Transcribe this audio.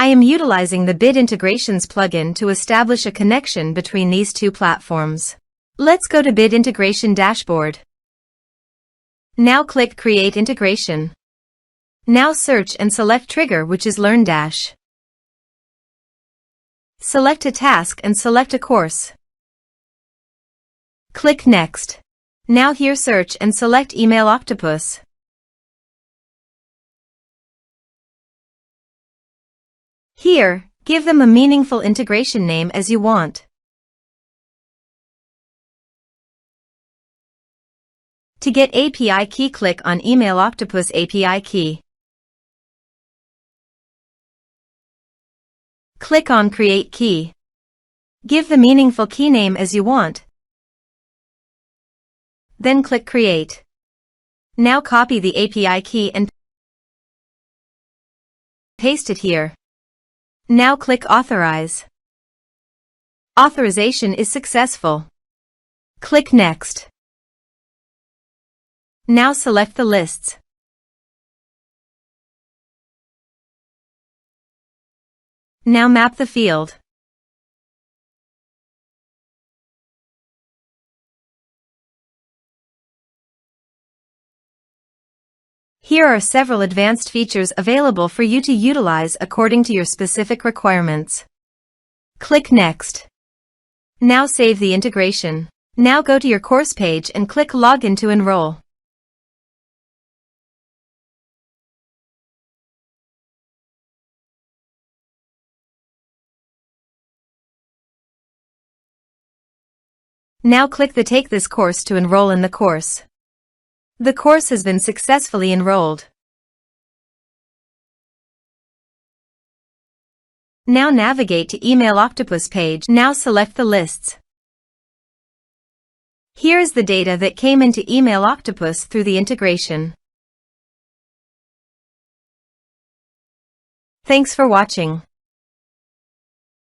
I am utilizing the Bid Integrations plugin to establish a connection between these two platforms. Let's go to Bid Integration Dashboard. Now click Create Integration. Now search and select Trigger, which is LearnDash. Select a task and select a course. Click Next. Now here search and select Email Octopus. Here, give them a meaningful integration name as you want. To get API key, click on Email Octopus API key. Click on Create Key. Give the meaningful key name as you want. Then click Create. Now copy the API key and paste it here. Now click Authorize. Authorization is successful. Click Next. Now select the lists. Now map the field. Here are several advanced features available for you to utilize according to your specific requirements. Click Next. Now save the integration. Now go to your course page and click Login to enroll. Now click the Take this course to enroll in the course. The course has been successfully enrolled. Now navigate to Email Octopus page. Now select the lists. Here is the data that came into Email Octopus through the integration. Thanks for watching.